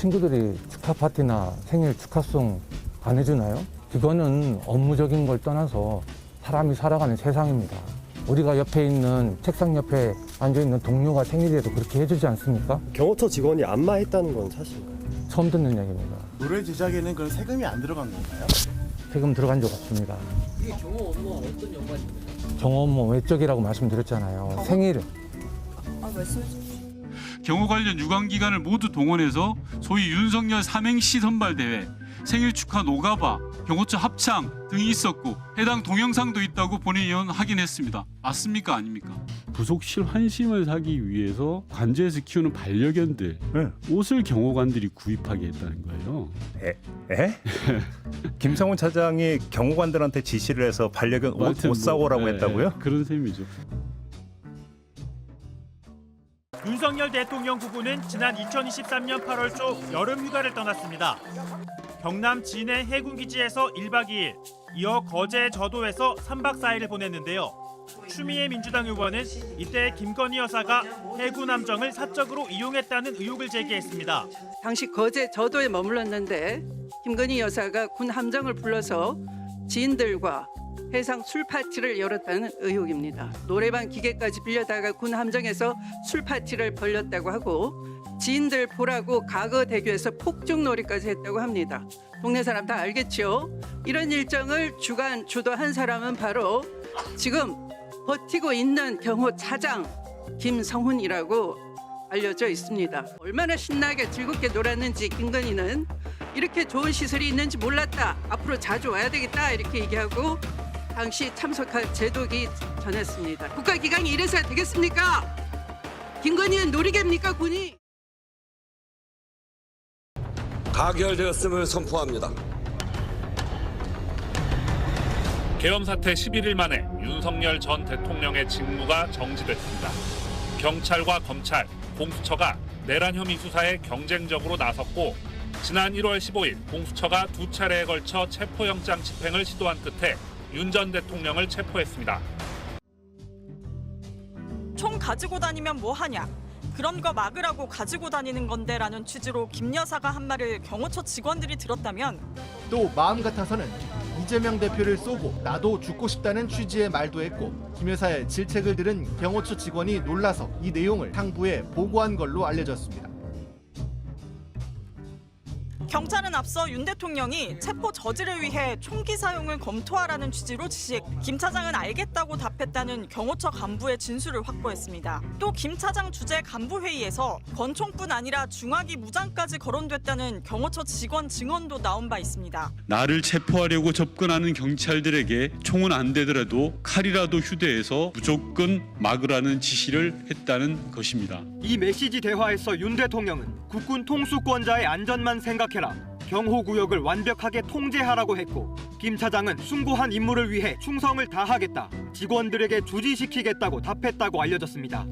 친구들이 축하 파티나 생일 축하송 안 해주나요? 그거는 업무적인 걸 떠나서 사람이 살아가는 세상입니다. 우리가 옆에 있는 책상 옆에 앉아있는 동료가 생일에도 그렇게 해주지 않습니까? 경호처 직원이 안마했다는 건 사실인가요? 처음 듣는 얘기입니다. 노래 제작에는 그런 세금이 안 들어간 건가요? 세금 들어간 적 없습니다. 이게 경호 업무와 어떤 연관입니까? 경호 업무 외적이라고 말씀드렸잖아요. 생일. 말씀해 주십시오. 경호 관련 유관기관을 모두 동원해서 소위 윤석열 삼행시 선발대회, 생일 축하 노가바, 경호처 합창 등이 있었고 해당 동영상도 있다고 본인 의원 확인했습니다. 맞습니까? 아닙니까? 부속실 환심을 사기 위해서 관저에서 키우는 반려견들 옷을 경호관들이 구입하게 했다는 거예요. 에? 김성훈 차장이 경호관들한테 지시를 해서 반려견 옷 사오라고 했다고요? 그런 셈이죠. 윤석열 대통령 부부는 지난 2023년 8월 초 여름 휴가를 떠났습니다. 경남 진해 해군기지에서 1박 2일, 이어 거제 저도에서 3박 4일을 보냈는데요. 추미애 민주당 의원은 이때 김건희 여사가 해군 함정을 사적으로 이용했다는 의혹을 제기했습니다. 당시 거제 저도에 머물렀는데 김건희 여사가 군 함정을 불러서 지인들과 해상 술 파티를 열었다는 의혹입니다. 노래방 기계까지 빌려다가 군 함정에서 술 파티를 벌였다고 하고 지인들 보라고 과거대교에서 폭죽놀이까지 했다고 합니다. 동네 사람 다 알겠죠? 이런 일정을 주도한 사람은 바로 지금 버티고 있는 경호 차장 김성훈이라고 알려져 있습니다. 얼마나 신나게 즐겁게 놀았는지 김건희는 이렇게 좋은 시설이 있는지 몰랐다. 앞으로 자주 와야 되겠다 이렇게 얘기하고 당시 참석한 제독이 전했습니다. 국가기관이 이래서야 되겠습니까? 김건희는 놀이개입니까 군이? 가결되었음을 선포합니다. 계엄 사태 11일 만에 윤석열 전 대통령의 직무가 정지됐습니다. 경찰과 검찰, 공수처가 내란 혐의 수사에 경쟁적으로 나섰고 지난 1월 15일 공수처가 2차례에 걸쳐 체포영장 집행을 시도한 끝에 윤 전 대통령을 체포했습니다. 총 가지고 다니면 뭐 하냐? 그런 거 막으라고 가지고 다니는 건데 라는 취지로 김 여사가 한 말을 경호처 직원들이 들었다면 또 마음 같아서는 이재명 대표를 쏘고 나도 죽고 싶다는 취지의 말도 했고 김 여사의 질책을 들은 경호처 직원이 놀라서 이 내용을 상부에 보고한 걸로 알려졌습니다. 경찰은 앞서 윤 대통령이 체포 저지를 위해 총기 사용을 검토하라는 취지로 지시, 김 차장은 알겠다고 답했다는 경호처 간부의 진술을 확보했습니다. 또 김 차장 주재 간부회의에서 권총뿐 아니라 중화기 무장까지 거론됐다는 경호처 직원 증언도 나온 바 있습니다. 나를 체포하려고 접근하는 경찰들에게 총은 안 되더라도 칼이라도 휴대해서 무조건 막으라는 지시를 했다는 것입니다. 이 메시지 대화에서 윤 대통령은 국군 통수권자의 안전만 생각해라. 경호구역을 완벽하게 통제하라고 했고 김 차장은 숭고한 임무를 위해 충성을 다하겠다. 직원들에게 주지시키겠다고 답했다고 알려졌습니다.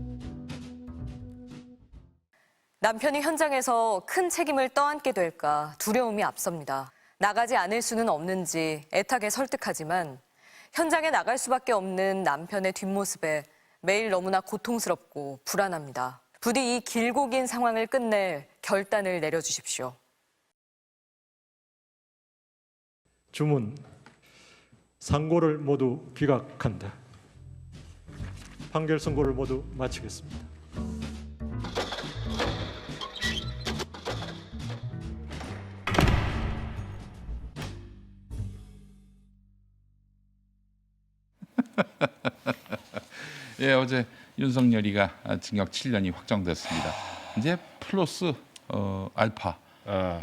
남편이 현장에서 큰 책임을 떠안게 될까 두려움이 앞섭니다. 나가지 않을 수는 없는지 애타게 설득하지만 현장에 나갈 수밖에 없는 남편의 뒷모습에 매일 너무나 고통스럽고 불안합니다. 부디 이 길고 긴 상황을 끝낼 결단을 내려주십시오. 주문, 상고를 모두 기각한다. 판결 선고를 모두 마치겠습니다. 예, 어제 윤석열이가 징역 7년이 확정됐습니다. 이제 플러스 알파,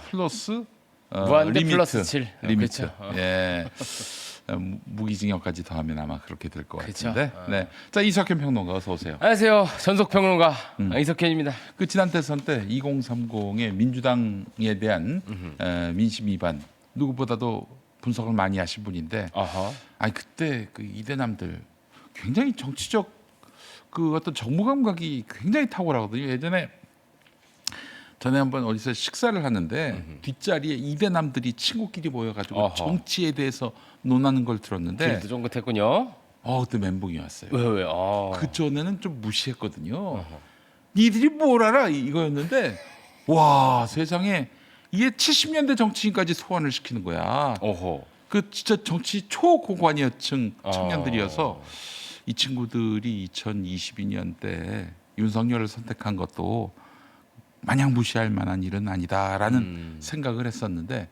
플러스 무한대 리미트, 플러스 7. 리미트. 그렇죠. 예. 무기징역까지 더하면 아마 그렇게 될 것 그렇죠. 같은데. 네. 자, 이석현 평론가 어서 오세요. 안녕하세요. 전속평론가 이석현입니다. 그 지난 대선 때 2030의 민주당에 대한 민심 위반 누구보다도 분석을 많이 하신 분인데, 아니 그때 그 이대남들 굉장히 정치적 그 어떤 정무 감각이 굉장히 탁월하거든요. 예전에 전에 한번 어디서 식사를 하는데 뒷자리에 이대남들이 친구끼리 모여가지고 정치에 대해서 논하는 걸 들었는데 길도 쫑긋했군요. 그때 멘붕이 왔어요. 왜? 그 전에는 좀 무시했거든요. 니들이 뭘 알아 이거였는데 와 세상에 이게 70년대 정치인까지 소환을 시키는 거야. 어허. 그 진짜 정치 초고관여층 청년들이어서 이 친구들이 2022년 때 윤석열을 선택한 것도 마냥 무시할 만한 일은 아니다라는 생각을 했었는데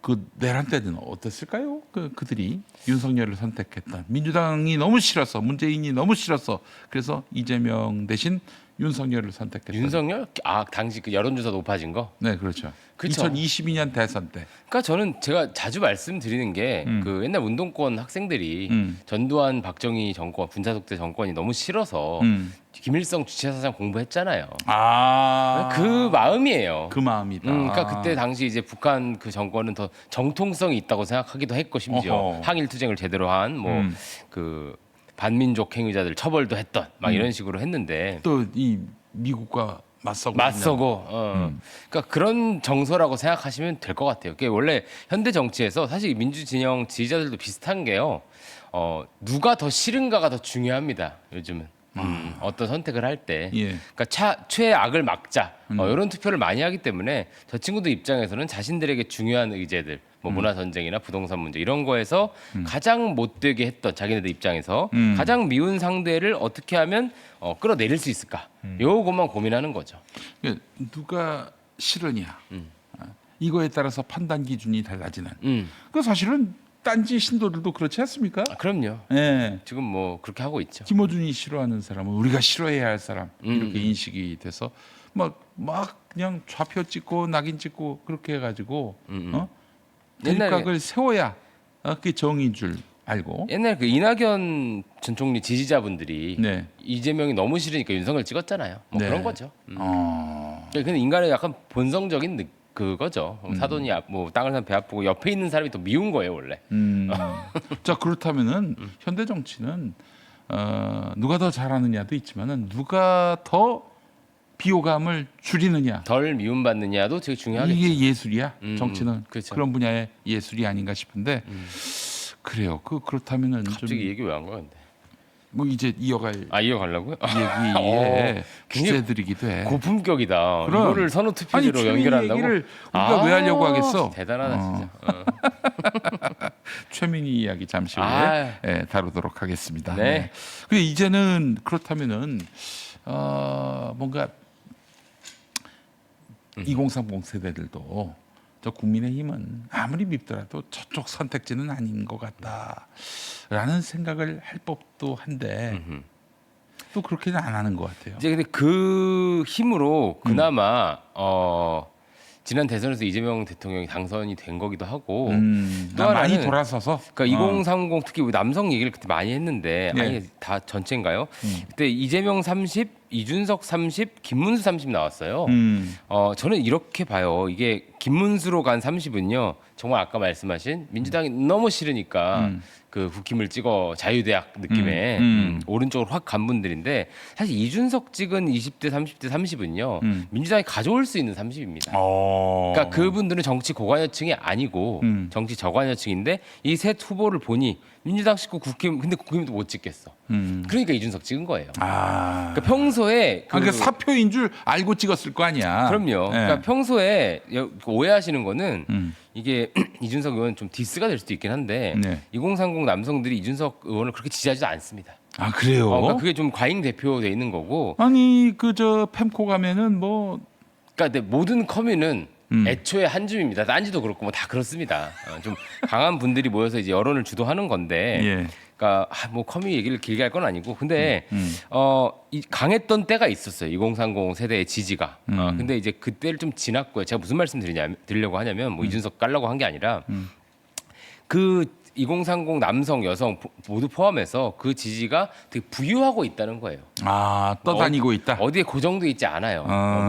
그 내란 때는 어땠을까요? 그들이 윤석열을 선택했다. 민주당이 너무 싫었어. 문재인이 너무 싫었어. 그래서 이재명 대신 윤석열을 선택했다. 윤석열? 아 당시 그 여론조사 높아진 거? 네, 그렇죠. 그쵸. 2022년 대선 때. 그러니까 저는 제가 자주 말씀드리는 게 그 옛날 운동권 학생들이 전두환 박정희 정권 군사독재 정권이 너무 싫어서 김일성 주체사상 공부했잖아요. 아, 그 마음이에요. 그 마음이다. 그러니까 그때 당시 이제 북한 그 정권은 더 정통성이 있다고 생각하기도 했고 심지어 어허. 항일 투쟁을 제대로 한 뭐 그 반민족 행위자들 처벌도 했던 막 이런 식으로 했는데 또 이 미국과 맞서고 그러니까 그런 정서라고 생각하시면 될 것 같아요. 그게 원래 현대 정치에서 사실 민주 진영 지지자들도 비슷한 게요. 누가 더 싫은가가 더 중요합니다. 요즘은. 어떤 선택을 할 때, 예. 그러니까 최악을 막자 이런 투표를 많이 하기 때문에 저 친구들 입장에서는 자신들에게 중요한 의제들, 뭐 문화 전쟁이나 부동산 문제 이런 거에서 가장 못되게 했던 자기네들 입장에서 가장 미운 상대를 어떻게 하면 끌어내릴 수 있을까? 요것만 고민하는 거죠. 누가 싫으냐 이거에 따라서 판단 기준이 달라지는. 그 사실은 딴지 신도들도 그렇지 않습니까? 그럼요. 예. 지금 뭐 그렇게 하고 있죠. 김어준이 싫어하는 사람은 우리가 싫어해야 할 사람 이렇게 인식이 돼서 막 그냥 좌표 찍고 낙인 찍고 그렇게 해가지고 대립각을 세워야 그게 정의인 줄 알고. 옛날 그 이낙연 전 총리 지지자분들이 네. 이재명이 너무 싫으니까 윤석열 찍었잖아요. 뭐 네. 그런 거죠. 근데 인간의 약간 본성적인 그거죠. 사돈이 뭐 땅을 산 배 아프고 옆에 있는 사람이 더 미운 거예요 원래. 자 그렇다면은 현대 정치는 누가 더 잘하느냐도 있지만은 누가 더 비호감을 줄이느냐, 덜 미움받느냐도 되게 중요하겠죠. 이게 예술이야. 정치는 그렇죠. 그런 분야의 예술이 아닌가 싶은데 그래요. 그렇다면은 갑자기 좀 얘기 왜 한 거야 근데? 뭐 이제 이어가려고요? 얘기에 주제들이기도 해. 고품격이다. 그럼. 이거를 선호 투표제로 최민희 연결한다고? 얘기를 우리가 왜 하려고 하겠어? 대단하다 진짜. 최민희 이야기 잠시 후에 아. 다루도록 하겠습니다. 네. 근데 이제는 그렇다면은 뭔가 2030 세대들도 저 국민의힘은 아무리 밉더라도 저쪽 선택지는 아닌 것 같다라는 생각을 할 법도 한데 또 그렇게는 안 하는 것 같아요. 이제 근데 그 힘으로 그나마 지난 대선에서 이재명 대통령이 당선이 된 거기도 하고 또 많이 하나는 돌아서서 그러니까 2030 특히 우리 남성 얘기를 그때 많이 했는데 네. 아니 다 전체인가요? 그때 이재명 30, 이준석 30, 김문수 30 나왔어요. 저는 이렇게 봐요. 이게 김문수로 간 30은요. 정말 아까 말씀하신 민주당이 너무 싫으니까 그 국힘을 찍어 자유대학 느낌의 오른쪽으로 확 간 분들인데 사실 이준석 찍은 20대, 30대, 30은요. 민주당이 가져올 수 있는 30입니다. 그러니까 그분들은 정치 고관여층이 아니고 정치 저관여층인데 이 셋 후보를 보니 민주당 식구 국힘 근데 국힘도 못 찍겠어. 그러니까 이준석 찍은 거예요. 그러니까 평소에 그러니까 사표인 줄 알고 찍었을 거 아니야. 그럼요. 네. 그러니까 평소에 오해하시는 거는 이게 이준석 의원 좀 디스가 될 수도 있긴 한데 네. 2030 남성들이 이준석 의원을 그렇게 지지하지도 않습니다. 아 그래요? 그러니까 그게 좀 과잉 대표돼 있는 거고. 아니 저 펜코 가면은 뭐 그러니까 근데 모든 커뮤는 애초에 한 줌입니다. 딴지도 그렇고 뭐 다 그렇습니다. 좀 강한 분들이 모여서 이제 여론을 주도하는 건데. 예. 그러니까 뭐 커뮤 얘기를 길게 할 건 아니고 근데 강했던 때가 있었어요. 2030 세대의 지지가. 근데 이제 그때를 좀 지났고요. 제가 무슨 말씀 드리려고 하냐면 뭐 이준석 깔라고 한 게 아니라 그 2030 남성 여성 모두 포함해서 그 지지가 되게 부유하고 있다는 거예요. 아 떠다니고 있다. 어디에 고정돼 있지 않아요.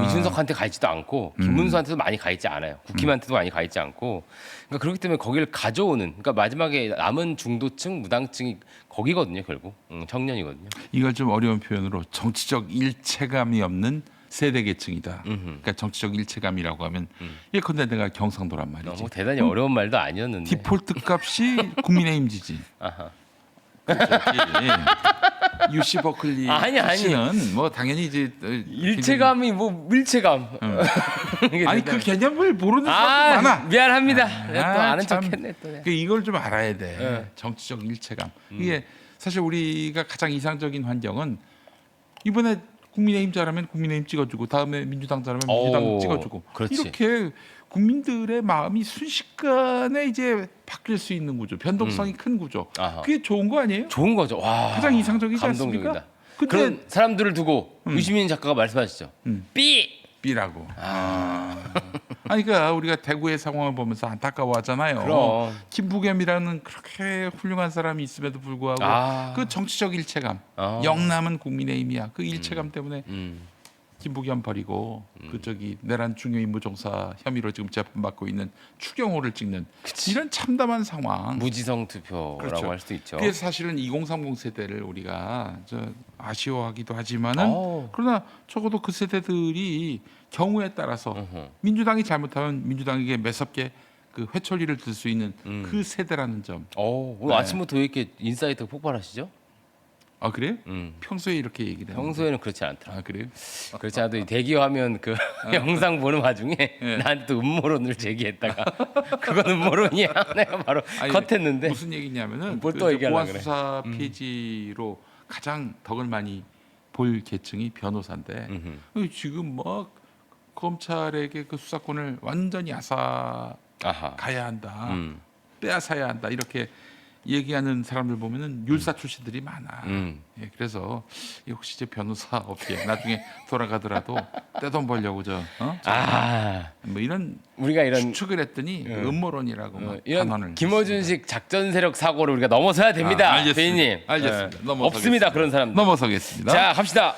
이준석한테 가 있지도 않고 김문수한테도 많이 가 있지 않아요. 국힘한테도 많이 가 있지 않고. 그러니까 그렇기 때문에 거기를 가져오는. 그러니까 마지막에 남은 중도층 무당층이 거기거든요. 결국 청년이거든요. 이걸 좀 어려운 표현으로 정치적 일체감이 없는 세대 계층이다. 그러니까 정치적 일체감이라고 하면 예컨대 내가 경상도란 말이지. 뭐 대단히 어려운 말도 아니었는데. 디폴트 값이 국민의힘 지지. 아하. UC 버클리 아니. 씨는 뭐 당연히 이제 일체감이 뭐 밀체감. 아니 그 개념을 모르는 사람도 많아. 미안합니다. 또 아는 참. 척했네 또. 그 이걸 좀 알아야 돼. 정치적 일체감. 이게 사실 우리가 가장 이상적인 환경은 이번에 국민의힘 잘하면 국민의힘 찍어주고 다음에 민주당 잘하면 민주당 찍어주고 그렇지. 이렇게 국민들의 마음이 순식간에 이제 바뀔 수 있는 구조, 변동성이 큰 구조. 아하. 그게 좋은 거 아니에요? 좋은 거죠. 와. 가장 이상적이지 감동적이다. 않습니까? 근데 그런 사람들을 두고 유시민 작가가 말씀하시죠. B라고. 아니 그러니까 우리가 대구의 상황을 보면서 안타까워하잖아요. 그럼. 김부겸이라는 그렇게 훌륭한 사람이 있음에도 불구하고 그 정치적 일체감. 영남은 국민의힘이야. 그 일체감 때문에 김부겸 버리고 그 저기 내란 중요임무종사 혐의로 지금 재판받고 있는 추경호를 찍는 이런 참담한 상황. 무지성 투표라고 그렇죠. 할 수도 있죠. 그게 사실은 2030 세대를 우리가 아쉬워하기도 하지만은 그러나 적어도 그 세대들이 경우에 따라서 민주당이 잘못하면 민주당에게 매섭게 그 회초리를 들 수 있는 그 세대라는 점. 오늘 아침부터 왜 이렇게 인사이트가 폭발하시죠? 아 그래요? 평소에 이렇게 얘기를 해요. 평소에는 그렇지 않더라. 아 그래요? 그렇지 않아도 이 대기화면 그 영상 보는 와중에 나한테 또 음모론을 제기했다가 그건 음모론이야. 내가 바로 컷했는데 무슨 얘기냐면은 뭘 또 얘기하려고 그래. 보안수사 폐지로 가장 덕을 많이 볼 계층이 변호사인데 지금 막 검찰에게 그 수사권을 완전히 가야 한다, 빼앗아야 한다 이렇게 얘기하는 사람들 보면은 율사 출신들이 많아. 예, 그래서 혹시 이제 변호사 업계 나중에 돌아가더라도 떼돈 벌려고 뭐 이런 우리가 이런 추측을 했더니 음모론이라고 막 이런 단언을 김어준식 작전 세력 사고를 우리가 넘어서야 됩니다. 알겠습니다. 대인님. 알겠습니다. 없습니다 그런 사람. 넘어서겠습니다. 자 갑시다.